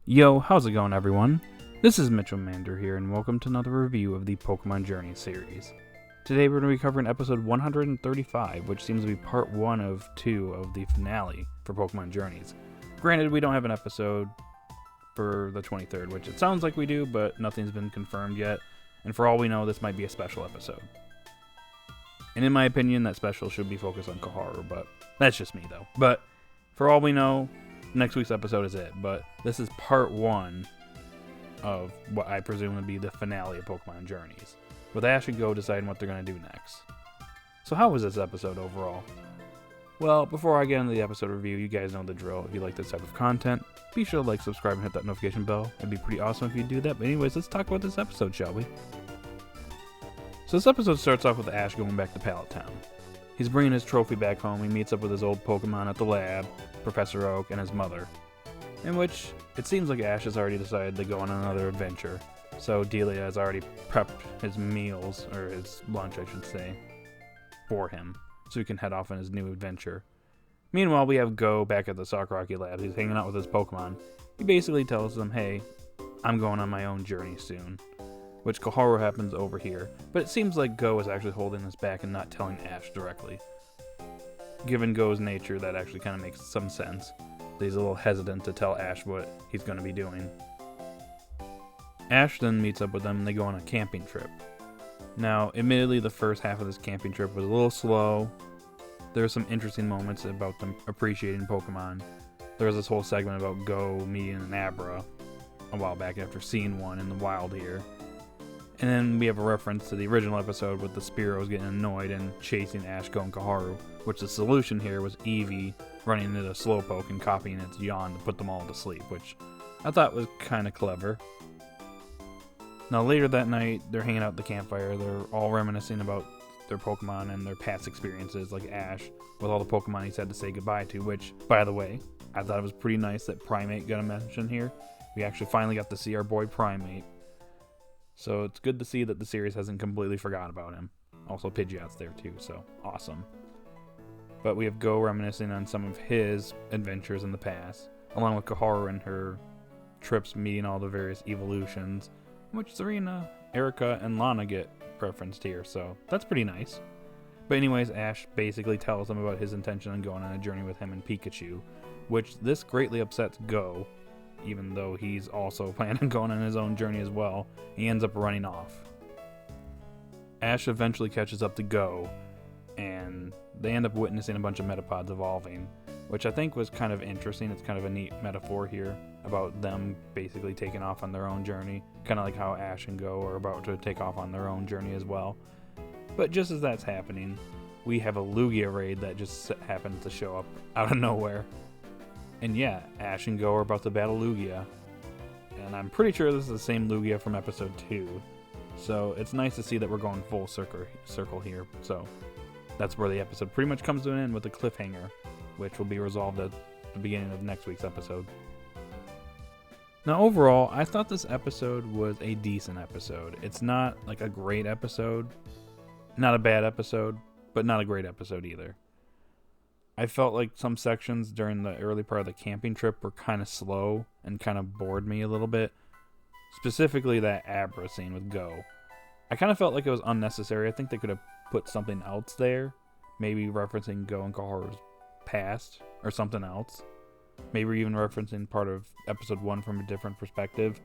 Yo, how's it going, everyone? This is Mitchell Mander here, and welcome to another review of the Pokemon Journey series. Today we're going to be covering episode 135, which seems to be part 1 of 2 of the finale for Pokemon Journeys. Granted, we don't have an episode for the 23rd, which it sounds like we do, but nothing's been confirmed yet, and for all we know, this might be a special episode. And in my opinion, that special should be focused on Koharu, but that's just me, though. But for all we know, next week's episode is it, but this is part 1 of what I presume would be the finale of Pokemon Journeys, with Ash and Go deciding what they're going to do next. So how was this episode overall? Well, before I get into the episode review, you guys know the drill. If you like this type of content, be sure to like, subscribe, and hit that notification bell. It'd be pretty awesome if you do that. But anyways, let's talk about this episode, shall we? So this episode starts off with Ash going back to Pallet Town. He's bringing his trophy back home. He meets up with his old Pokemon at the lab, Professor Oak, and his mother, in which it seems like Ash has already decided to go on another adventure. So Delia has already prepped his meals, or his lunch I should say, for him, so he can head off on his new adventure. Meanwhile, we have Go back at the Sakuragi Labs. He's hanging out with his Pokemon. He basically tells them, hey, I'm going on my own journey soon, which Koharu happens over here, but it seems like Go is actually holding this back and not telling Ash directly. Given Go's nature, that actually kind of makes some sense. He's a little hesitant to tell Ash what he's going to be doing. Ash then meets up with them and they go on a camping trip. Now, admittedly, the first half of this camping trip was a little slow. There were some interesting moments about them appreciating Pokemon. There was this whole segment about Go meeting an Abra a while back after seeing one in the wild here. And then we have a reference to the original episode with the Spearows getting annoyed and chasing Ash, Go, and Koharu, which the solution here was Eevee running into the Slowpoke and copying its yawn to put them all to sleep, which I thought was kind of clever. Now later that night, they're hanging out at the campfire. They're all reminiscing about their Pokemon and their past experiences, like Ash, with all the Pokemon he's had to say goodbye to, which, by the way, I thought it was pretty nice that Primate got a mention here. We actually finally got to see our boy Primate. So it's good to see that the series hasn't completely forgot about him. Also, Pidgeot's there too, so awesome. But we have Go reminiscing on some of his adventures in the past, along with Koharu and her trips meeting all the various evolutions, which Serena, Erica, and Lana get referenced here, so that's pretty nice. But anyways, Ash basically tells them about his intention on going on a journey with him and Pikachu, which this greatly upsets Go, even though he's also planning on going on his own journey as well. He ends up running off. Ash eventually catches up to Go, and they end up witnessing a bunch of Metapods evolving, which I think was kind of interesting. It's kind of a neat metaphor here about them basically taking off on their own journey, kind of like how Ash and Go are about to take off on their own journey as well. But just as that's happening, we have a Lugia raid that just happens to show up out of nowhere. And yeah, Ash and Go are about to battle Lugia. And I'm pretty sure this is the same Lugia from episode 2. So it's nice to see that we're going full circle here. So that's where the episode pretty much comes to an end with a cliffhanger, which will be resolved at the beginning of next week's episode. Now overall, I thought this episode was a decent episode. It's not like a great episode, not a bad episode, but not a great episode either. I felt like some sections during the early part of the camping trip were kind of slow and kind of bored me a little bit. Specifically that Abra scene with Go. I kind of felt like it was unnecessary. I think they could have put something else there. Maybe referencing Go and Koharu's past or something else. Maybe even referencing part of episode 1 from a different perspective.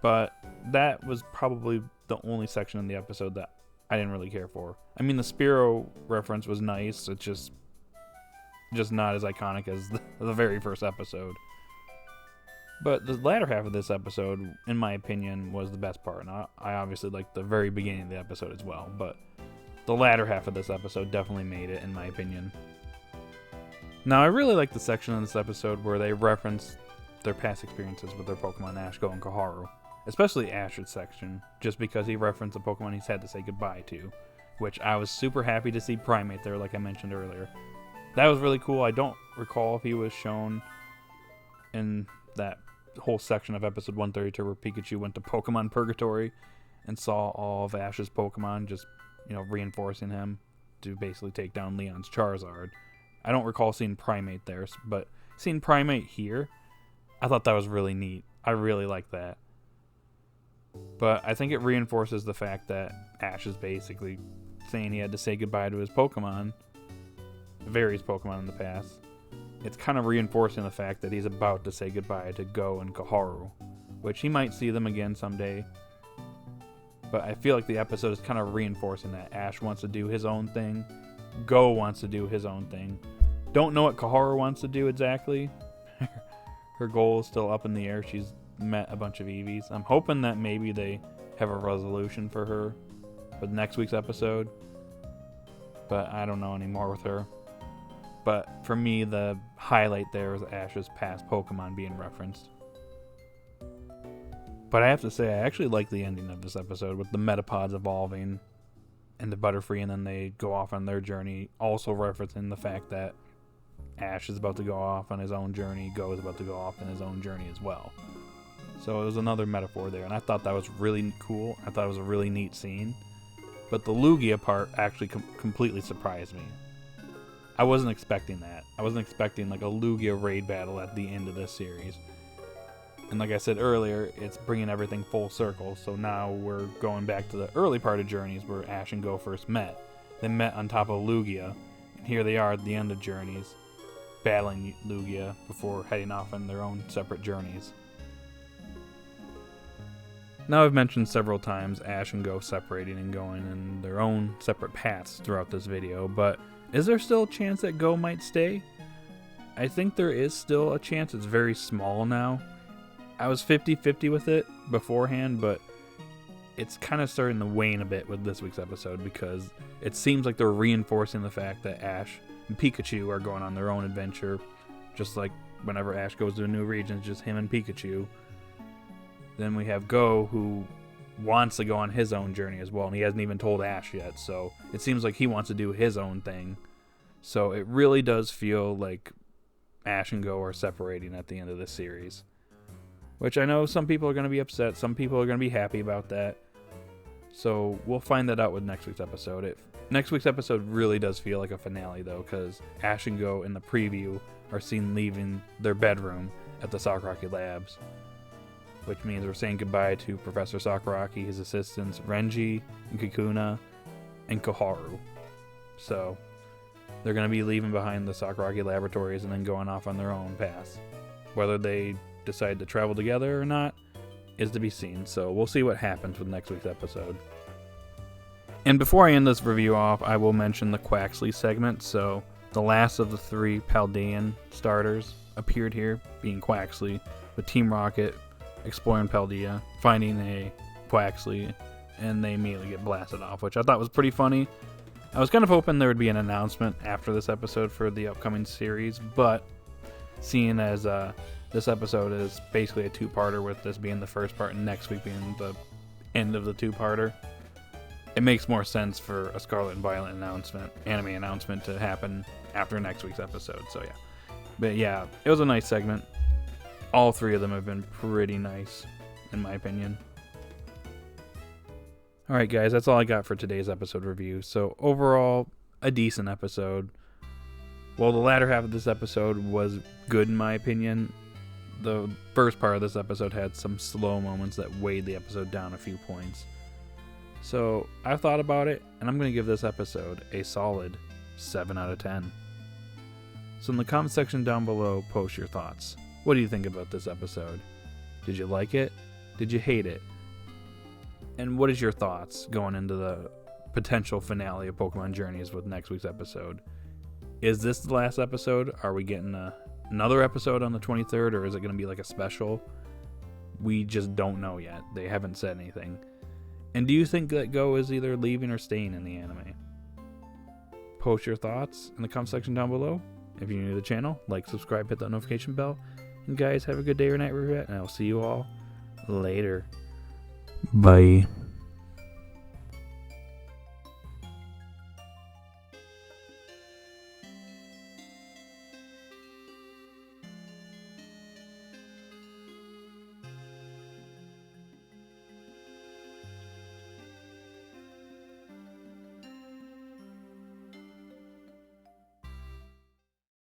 But that was probably the only section in the episode that I didn't really care for. I mean, the Spearow reference was nice. It's just not as iconic as the very first episode. But the latter half of this episode, in my opinion, was the best part. And I obviously liked the very beginning of the episode as well. But the latter half of this episode definitely made it, in my opinion. Now, I really like the section in this episode where they reference their past experiences with their Pokemon Ash, Go, and Koharu. Especially Ash's section, just because he referenced a Pokemon he's had to say goodbye to, which I was super happy to see Primate there, like I mentioned earlier. That was really cool. I don't recall if he was shown in that whole section of episode 132 where Pikachu went to Pokemon Purgatory and saw all of Ash's Pokemon, just, reinforcing him to basically take down Leon's Charizard. I don't recall seeing Primate there, but seeing Primate here, I thought that was really neat. I really like that. But I think it reinforces the fact that Ash is basically saying he had to say goodbye to his Pokemon, various Pokemon in the past. It's kind of reinforcing the fact that he's about to say goodbye to Go and Koharu, which he might see them again someday. But I feel like the episode is kind of reinforcing that Ash wants to do his own thing. Go wants to do his own thing. Don't know what Koharu wants to do exactly. Her goal is still up in the air. She's met a bunch of Eevees. I'm hoping that maybe they have a resolution for her with next week's episode. But I don't know anymore with her. But for me, the highlight there is Ash's past Pokemon being referenced. But I have to say, I actually like the ending of this episode with the Metapods evolving and the Butterfree, and then they go off on their journey, also referencing the fact that Ash is about to go off on his own journey, Go is about to go off on his own journey as well. So it was another metaphor there, and I thought that was really cool. I thought it was a really neat scene. But the Lugia part actually completely surprised me. I wasn't expecting that. I wasn't expecting like a Lugia raid battle at the end of this series. And like I said earlier, it's bringing everything full circle. So now we're going back to the early part of Journeys where Ash and Go first met. They met on top of Lugia. And here they are at the end of Journeys, battling Lugia before heading off on their own separate journeys. Now I've mentioned several times Ash and Go separating and going in their own separate paths throughout this video, but is there still a chance that Go might stay? I think there is still a chance. It's very small now. I was 50-50 with it beforehand, but it's kind of starting to wane a bit with this week's episode because it seems like they're reinforcing the fact that Ash and Pikachu are going on their own adventure, just like whenever Ash goes to a new region, it's just him and Pikachu. Then we have Go, who wants to go on his own journey as well, and he hasn't even told Ash yet, so it seems like he wants to do his own thing. So it really does feel like Ash and Go are separating at the end of this series. Which I know some people are going to be upset, some people are going to be happy about that. So we'll find that out with next week's episode. Next week's episode really does feel like a finale, though, because Ash and Go in the preview are seen leaving their bedroom at the Sakuragi Labs. Which means we're saying goodbye to Professor Sakuragi, his assistants, Renji, and Kakuna, and Koharu. So they're going to be leaving behind the Sakuragi laboratories and then going off on their own paths. Whether they decide to travel together or not is to be seen, so we'll see what happens with next week's episode. And before I end this review off, I will mention the Quaxley segment. So the last of the 3 Paldean starters appeared here, being Quaxley, with Team Rocket exploring Paldea, finding a Quaxley, and they immediately get blasted off, which I thought was pretty funny. I was kind of hoping there would be an announcement after this episode for the upcoming series, but seeing as this episode is basically a 2-parter, with this being the first part and next week being the end of the 2-parter, it makes more sense for a Scarlet and Violet anime announcement to happen after next week's episode, so yeah. But yeah, it was a nice segment. All 3 of them have been pretty nice, in my opinion. Alright guys, that's all I got for today's episode review. So overall, a decent episode. While the latter half of this episode was good in my opinion, the first part of this episode had some slow moments that weighed the episode down a few points. So I thought about it, and I'm going to give this episode a solid 7 out of 10. So in the comment section down below, post your thoughts. What do you think about this episode? Did you like it? Did you hate it? And what is your thoughts going into the potential finale of Pokemon Journeys with next week's episode? Is this the last episode? Are we getting another episode on the 23rd, or is it going to be like a special? We just don't know yet. They haven't said anything. And do you think that Go is either leaving or staying in the anime? Post your thoughts in the comment section down below. If you're new to the channel, like, subscribe, hit that notification bell. And guys, have a good day or night wherever you're at, and I'll see you all later. Bye.